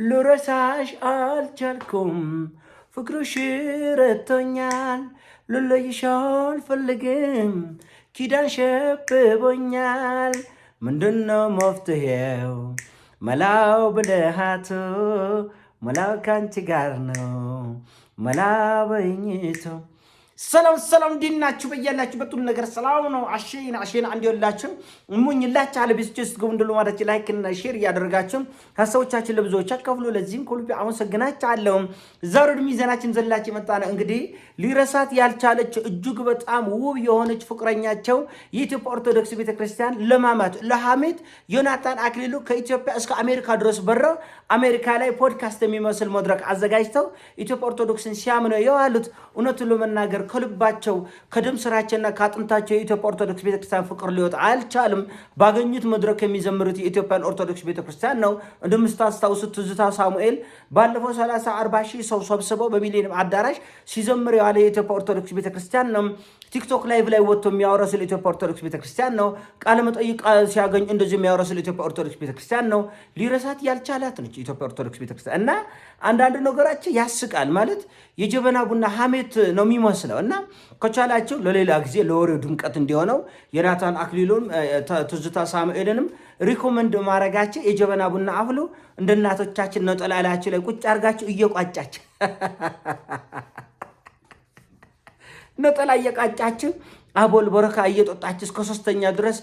ልረሳሽ አልቻልኩም ፍቅርሽ ረቶኛል ልለይሽ አልፈልግም ኪዳን ሸብቦኛል ምንድነው መፍትሄው መላው ብልሃቱ መላው ካንቺ ጋር ነው መላበኝቱ ሰላም ዲናችሁ በያላችሁበት ሁሉ ነገር ሰላም ነው። አሸይና እንዲወላችሁ እሙኝላችሁ አለ ቢስጭስ ጉንድሉ ማለት ላይክ እና ሼር ያደርጋችሁ ሐሳቦቻችን ለብዙዎች አካፍሉ። ለዚህም ሁሉ አመሰግናችኋለሁ። ዛሬ ሚዛናችን ዘላችሁ መጣና እንግዲህ ሊረሳት ያልቻለች እጅግ በጣም ውብ የሆነች ፍቅረኛቸው የኢትዮጵያ ኦርቶዶክስ ቤተክርስቲያን ለማማት ለሐሜት ዮናታን አክሊሉ ከኢትዮጵያ እስከ አሜሪካ ድረስ በረው አሜሪካ ላይ ፖድካስት የሚመስል መድረክ አዘጋጅተው ኢትዮጵያ ኦርቶዶክስን ሲያምነው የዋሉት እውነቱን ለመናገር ከልባቸው ከደም ስራቸውና ከአጥንታቸው የኢትዮጵያ ኦርቶዶክስ ቤተክርስቲያን ፍቅር ሊወጣ አልቻለም። ባገኙት መድረክ የሚዘምሩት የኢትዮጵያን ኦርቶዶክስ ቤተክርስቲያን ነው። እንደምታስታውሱት ትዝታ ሳሙኤል ባለፈው 30-40 ሺህ ሰው ሰብስበው በሚሊኒየም አዳራሽ ሲዘምር የዋለ የኢትዮጵያ ኦርቶዶክስ ቤተክርስቲያን ነው። ቲክቶክ ላይቭ ላይ ወጥቶ የሚያወራው ስለ ኢትዮጵያ ኦርቶዶክስ ቤተክርስቲያን ነው። ቃለ መጠይቅ ሲያገኝ እንደዚህ የሚያወራው ስለ ኢትዮጵያ ኦርቶዶክስ ቤተክርስቲያን ነው። ሊረሳት ያልቻላት ነች ኢትዮጵያ ኦርቶዶክስ ቤተክርስቲያን እና አንዳንድ ነገራቸው ያስቃል። ማለት የጀበና ቡና ሐሜት ነው የሚመስለው እና ከቻላቸው ለሌላ ጊዜ ለወሬው ድምቀት እንዲሆነው ዮናታን አክሊሉን ትዝታ ሳሙኤልንም ሪኮመንድ ማድረጋቸው የጀበና ቡና አፍሉ እንደ እናቶቻችን ነጠላ ላያቸው ላይ ቁጭ አድርጋቸው እየቋጫቸው ነጠላ እየቃጫችሁ አቦል በረካ እየጠጣችሁ እስከ 3ኛ ድረስ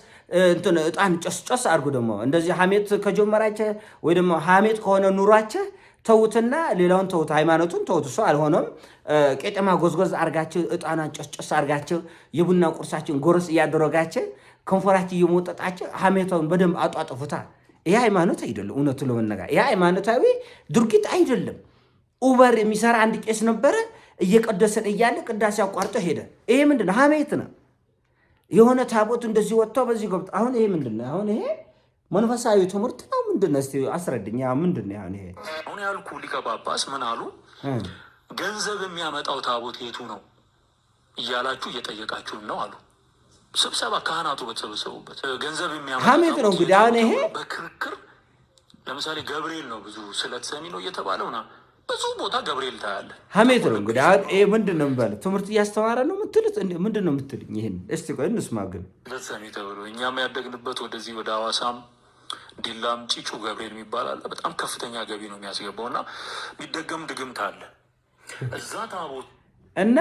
እጣን ጨስጨስ አድርጉ። ደግሞ እንደዚህ ሐሜት ከጀመራችሁ ወይ ደግሞ ሐሜት ከሆነ ኑሯችሁ ተውትና ሌላውን ተውት፣ ሃይማኖቱን ተውት። እሱ አልሆነም። ቄጠማ ጎዝጎዝ አድርጋችሁ እጣናን ጨስጨስ አድርጋችሁ የቡና ቁርሳችሁን ጎረስ እያደረጋችሁ ከንፈራችሁ እየሞጠጣችሁ ሐሜታውን በደንብ አጧጥፉታ። ይሄ ሃይማኖት አይደለም። እውነቱን ለመናገር ይሄ ሃይማኖታዊ ድርጊት አይደለም። ኡበር የሚሰራ አንድ ቄስ ነበረ። እየቀደሰን እያለ ቅዳሴ አቋርጦ ሄደ። ይሄ ምንድነው? ሐሜት ነው። የሆነ ታቦት እንደዚህ ወጥቶ በዚህ ገብቶ አሁን ይሄ ምንድነው? አሁን ይሄ መንፈሳዊ ትምህርት ነው ምንድነው? እስቲ አስረድኝ። ምንድነው? አሁን ይሄ አሁን ያልኩ ሊቀ ጳጳስ ምን አሉ? ገንዘብ የሚያመጣው ታቦት የቱ ነው እያላችሁ እየጠየቃችሁን ነው አሉ። ስብሰባ ካህናቱ በተሰበሰቡበት ገንዘብ የሚያመጣው ሐሜት ነው። እንግዲህ አሁን ይሄ በክርክር ለምሳሌ ገብርኤል ነው ብዙ ስለት ሰሚ ነው እየተባለው ና ብዙ ቦታ ገብርኤል ታያለ። ሐሜት ነው። እንግዲህ ይሄ ምንድን ነው የሚባለው? ትምህርት እያስተማረ ነው የምትሉት? ምንድን ነው የምትልኝ? ይህን እስቲ ቆይ እንስማ። ግን ስለት ሰሚ ተብሎ እኛም ያደግንበት ወደዚህ ወደ ሐዋሳም ዲላም ጭጩ ገብርኤል የሚባል አለ። በጣም ከፍተኛ ገቢ ነው የሚያስገባው እና የሚደገም ድግምት አለ እዛ ታቦት እና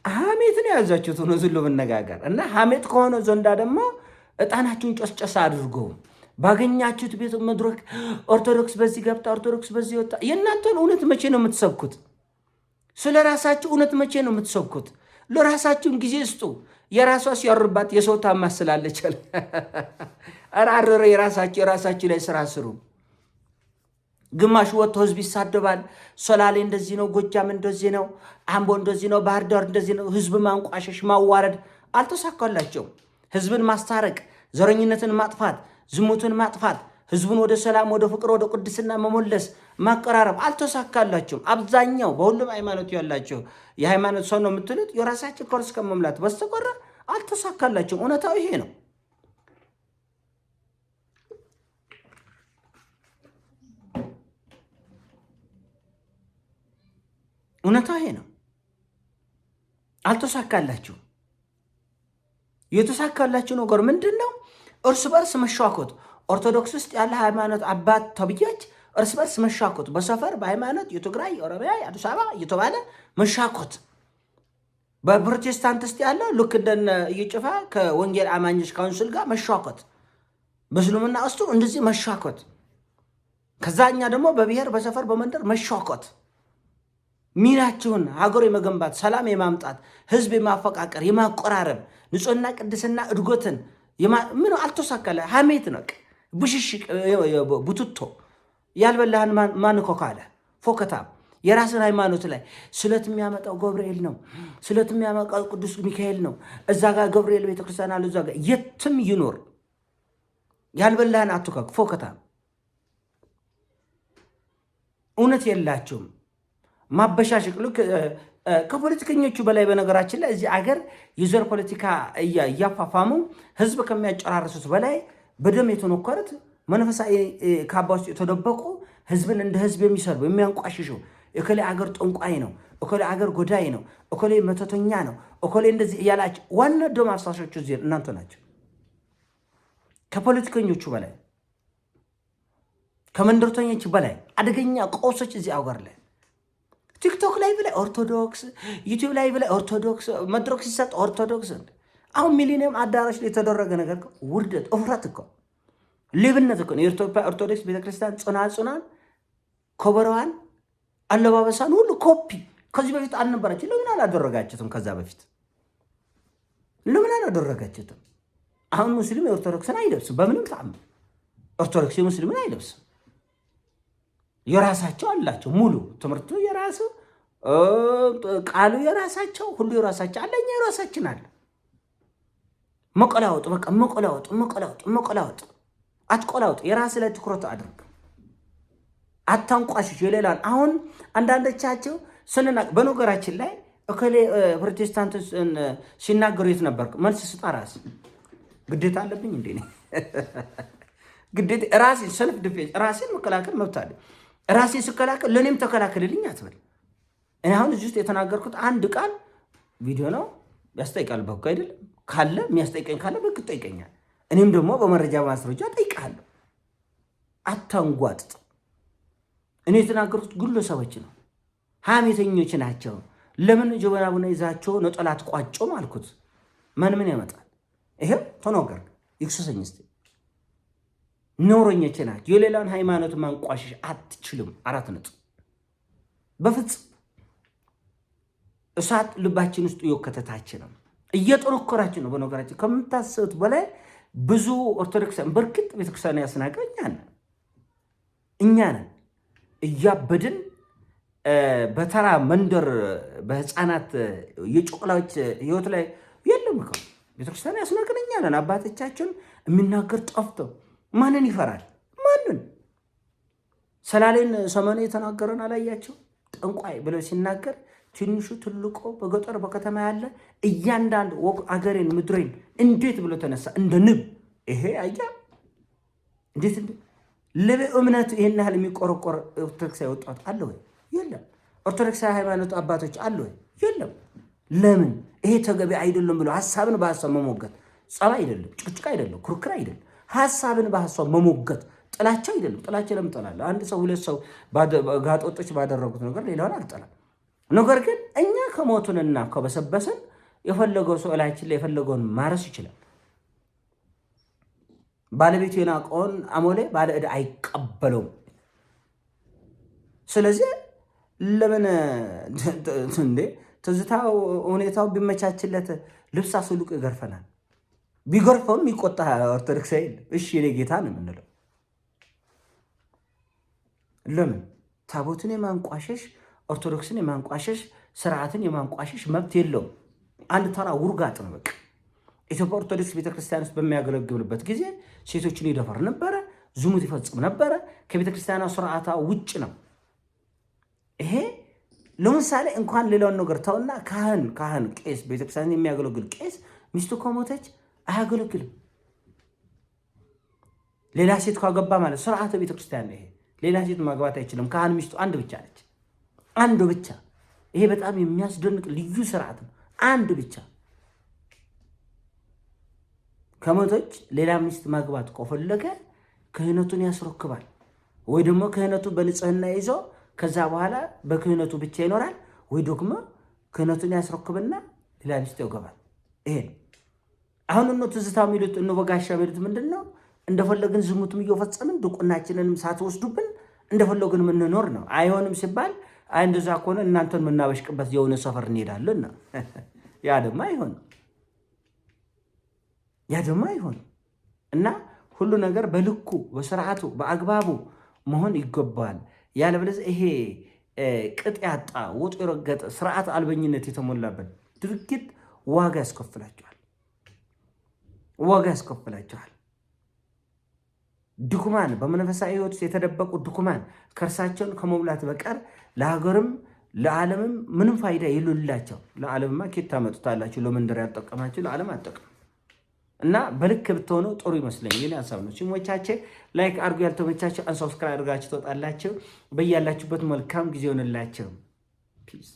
ሐሜት ነው የያዛችሁት። እውነቱን ለመነጋገር እና ሐሜት ከሆነ ዘንዳ ደግሞ እጣናችሁን ጨስጨስ አድርጎ ባገኛችሁት ቤት መድረክ ኦርቶዶክስ በዚህ ገብታ ኦርቶዶክስ በዚህ ወጣ። የእናንተን እውነት መቼ ነው የምትሰብኩት? ስለ ራሳችሁ እውነት መቼ ነው የምትሰብኩት? ለራሳችሁን ጊዜ ስጡ። የራሷ ሲያርባት የሰው ታማስላለች። አራረረ የራሳችሁ ላይ ስራ ስሩ። ግማሽ ወጥቶ ህዝብ ይሳደባል። ሶላሌ እንደዚህ ነው፣ ጎጃም እንደዚህ ነው፣ አምቦ እንደዚህ ነው፣ ባህር ዳር እንደዚህ ነው። ህዝብ ማንቋሸሽ፣ ማዋረድ አልተሳካላቸውም። ህዝብን ማስታረቅ፣ ዘረኝነትን ማጥፋት፣ ዝሙትን ማጥፋት፣ ህዝቡን ወደ ሰላም፣ ወደ ፍቅር፣ ወደ ቅድስና መመለስ፣ ማቀራረብ አልተሳካላቸውም። አብዛኛው በሁሉም ሃይማኖት ያላቸው የሃይማኖት ሰው ነው የምትሉት የራሳቸው ኮርስ ከመምላት በስተቀር አልተሳካላቸውም። እውነታው ይሄ ነው። እውነታው ይሄ ነው። አልተሳካላችሁም። የተሳካላችሁ ነገር ምንድን ነው? እርስ በርስ መሻኮት። ኦርቶዶክስ ውስጥ ያለ ሃይማኖት አባት ተብያች እርስ በርስ መሻኮት፣ በሰፈር በሃይማኖት የትግራይ የኦሮሚያ የአዲስ አበባ እየተባለ መሻኮት። በፕሮቴስታንት ውስጥ ያለው ልክ እንደነ እየጭፋ ከወንጌል አማኞች ካውንስል ጋር መሻኮት፣ በእስልምና ውስጥ እንደዚህ መሻኮት። ከዛኛ ደግሞ በብሔር በሰፈር በመንደር መሻኮት። ሚናችሁን ሀገር የመገንባት ሰላም የማምጣት ህዝብ የማፈቃቀር የማቆራረብ ንጹህና ቅድስና እድጎትን ምን አልተሳካለ። ሐሜት ነው፣ ብሽሽቅ፣ ቡትቶ ያልበላህን ማንኮካለ ፎከታ የራስን ሃይማኖት ላይ ስለት የሚያመጣው ገብርኤል ነው፣ ስለት የሚያመጣው ቅዱስ ሚካኤል ነው። እዛ ጋር ገብርኤል ቤተክርስቲያን አለ። እዛ ጋር የትም ይኖር ያልበላህን አትኮክ ፎከታ። እውነት የላቸውም። ማበሻሽቅ ልክ ከፖለቲከኞቹ በላይ በነገራችን ላይ እዚህ አገር የዘር ፖለቲካ እያፋፋሙ ህዝብ ከሚያጨራርሱት በላይ በደም የተነኮሩት መንፈሳዊ ካባ ውስጥ የተደበቁ ህዝብን እንደ ህዝብ የሚሰርቡ የሚያንቋሽሹ እከሌ አገር ጠንቋይ ነው፣ እከሌ አገር ጎዳይ ነው፣ እከሌ መተተኛ ነው፣ እከሌ እንደዚህ እያላችሁ ዋና ደም አፍሳሾቹ እዚህ እናንተ ናቸው። ከፖለቲከኞቹ በላይ ከመንደርተኞቹ በላይ አደገኛ ቀውሶች እዚህ አገር ላይ ቲክቶክ ላይ ብላይ ኦርቶዶክስ፣ ዩቲዩብ ላይ ብላይ ኦርቶዶክስ፣ መድረክ ሲሰጥ ኦርቶዶክስ። አሁን ሚሊኒየም አዳራሽ ላይ የተደረገ ነገር ውርደት፣ እፍረት እኮ ሌብነት እኮ ነው። የኢትዮጵያ ኦርቶዶክስ ቤተክርስቲያን ጽናጽናን፣ ከበሮዋን፣ አለባበሳን ሁሉ ኮፒ ከዚህ በፊት አልነበራችሁ። ለምን አላደረጋችሁትም? ከዛ በፊት ለምን አላደረጋችሁትም? አሁን ሙስሊም የኦርቶዶክስን አይለብስም። በምንም ተአምር ኦርቶዶክስ የሙስሊምን አይለብስም። የራሳቸው አላቸው። ሙሉ ትምህርቱ የራሱ ቃሉ የራሳቸው ሁሉ የራሳቸው አለ። እኛ የራሳችን አለ። መቆላወጥ በቃ መቆላወጥ አትቆላወጥ። የራስ ላይ ትኩረት አድርግ። አታንቋሽሽ የሌላን። አሁን አንዳንዶቻቸው ስንናቅ በነገራችን ላይ እከሌ ፕሮቴስታንት ሲናገሩ የት ነበርክ? መልስ ስጣ። ራስ ግዴታ አለብኝ እንዴ? ግዴታ ራሴን ሰልፍ ዲፌንስ ራሴን መከላከል መብት አለ። ራሴን ስከላከል ለእኔም ተከላከልልኝ አትበል። እኔ አሁን እዚህ ውስጥ የተናገርኩት አንድ ቃል ቪዲዮ ነው፣ ያስጠይቃል። በህግ አይደለም ካለ የሚያስጠይቀኝ ካለ በህግ ይጠይቀኛል። እኔም ደግሞ በመረጃ ማስረጃ ጠይቃለሁ። አታንጓጥጥ። እኔ የተናገርኩት ግለሰቦች ነው፣ ሀሜተኞች ናቸው። ለምን ጀበና ቡና ይዛቸው ነጠላት ቋጮም አልኩት። ምን ያመጣል? ይሄው ተናገር ይክሰሰኝ እስቲ። ኖረኞች ናቸው። የሌላን ሃይማኖት ማንቋሸሽ አትችልም። 4 ነጥብ። በፍጹም እሳት ልባችን ውስጥ እየከተታች ነው፣ እየጠነከራችን ነው። በነገራችን ከምታስቡት በላይ ብዙ ኦርቶዶክሳን በርግጥ ቤተክርስቲያን ያስናቀ እኛ ነን እያበድን በተራ መንደር በህፃናት የጮቅላዎች ህይወት ላይ የለም እኮ ቤተክርስቲያን ያስናቀን እኛ ነን። አባቶቻችን የሚናገር ጠፍቶ ማንን ይፈራል? ማንን? ሰላሌን ሰመኔ የተናገረን አላያቸው? ጠንቋይ ብለው ሲናገር ትንሹ ትልቁ በገጠር በከተማ ያለ እያንዳንዱ አገሬን ምድሬን እንዴት ብሎ ተነሳ እንደ ንብ። ይሄ አያ እንዴት ለእምነቱ ይሄን ያህል የሚቆረቆር ኦርቶዶክሳዊ ወጣት አለ ወይ? የለም። ኦርቶዶክሳዊ ሃይማኖት አባቶች አለ ወይ? የለም። ለምን? ይሄ ተገቢ አይደለም ብሎ ሐሳብን በሐሳብ መሞገት ጸባ አይደለም፣ ጭቅጭቅ አይደለም፣ ክርክር አይደለም። ሐሳብን በሐሳብ መሞገት ጥላቻ አይደለም። ጥላቻ ለምን እጠላለሁ? አንድ ሰው ሁለት ሰው ጋጦጦች ባደረጉት ነገር ሌላውን አልጠላም። ነገር ግን እኛ ከሞቱንና ከበሰበሰን የፈለገው ሰው እላችን ላይ የፈለገውን ማረስ ይችላል። ባለቤቱ የናቀውን አሞሌ ባለ ዕዳ አይቀበለውም። ስለዚህ ለምን እንዴ ትዝታው ሁኔታው ቢመቻችለት ልብስ አስልቆ ይገርፈናል። ቢገርፈውም ይቆጣ ኦርቶዶክስ አይደል? እሺ የኔ ጌታ ነው የምንለው። ለምን ታቦትን የማንቋሸሽ ኦርቶዶክስን የማንቋሸሽ ስርዓትን የማንቋሸሽ መብት የለውም። አንድ ተራ ውርጋጥ ነው በቃ። ኢትዮጵያ ኦርቶዶክስ ቤተክርስቲያን ውስጥ በሚያገለግሉበት ጊዜ ሴቶችን ይደፈር ነበረ፣ ዝሙት ይፈጽም ነበረ። ከቤተክርስቲያኗ ስርዓቷ ውጭ ነው ይሄ። ለምሳሌ እንኳን ሌላውን ነገር ተውና ካህን ቄስ፣ ቤተክርስቲያን የሚያገለግል ቄስ ሚስቱ ከሞተች አያገለግልም። ሌላ ሴት ካገባ ማለት ስርዓተ ቤተክርስቲያን ነው ይሄ። ሌላ ሴት ማግባት አይችልም። ካህን ሚስቱ አንድ ብቻ ነች፣ አንድ ብቻ። ይሄ በጣም የሚያስደንቅ ልዩ ስርዓት ነው። አንድ ብቻ ከሞተች ሌላ ሚስት ማግባት ከፈለገ ክህነቱን ያስረክባል፣ ወይ ደግሞ ክህነቱን በንጽህና ይዞ ከዛ በኋላ በክህነቱ ብቻ ይኖራል፣ ወይ ደግሞ ክህነቱን ያስረክብና ሌላ ሚስት ያገባል። ይሄ አሁን እነ ትዝታ የሚሉት እነ በጋሻ የሚሉት ምንድን ነው? እንደፈለግን ዝሙትም እየፈጸምን ድቁናችንንም ሳትወስዱብን እንደፈለግን የምንኖር ነው። አይሆንም ሲባል አይ እንደዛ ከሆነ እናንተን የምናበሽቅበት የሆነ ሰፈር እንሄዳለን። ያ ደግሞ አይሆንም። እና ሁሉ ነገር በልኩ በስርዓቱ በአግባቡ መሆን ይገባል። ያለበለዚያ ይሄ ቅጥ ያጣ ወጥ የረገጠ ስርዓት አልበኝነት የተሞላበት ድርጊት ዋጋ ያስከፍላቸዋል። ድኩማን በመንፈሳዊ ሕይወት ውስጥ የተደበቁ ድኩማን ከእርሳቸውን ከመሙላት በቀር ለሀገርም ለዓለምም ምንም ፋይዳ የሌላቸው። ለዓለምማ ኬት ታመጡታላችሁ? ለመንደር ያልጠቀማችሁ ለዓለም አጠቅም። እና በልክ ብትሆኑ ጥሩ ይመስለኛል። የኔ ሀሳብ ነው። ሲሞቻችሁ ላይክ አድርጉ፣ ያልተመቻችሁ አንሰብስክራይብ አድርጋችሁ ትወጣላችሁ። በያላችሁበት መልካም ጊዜ ሆነላችሁ። ፒስ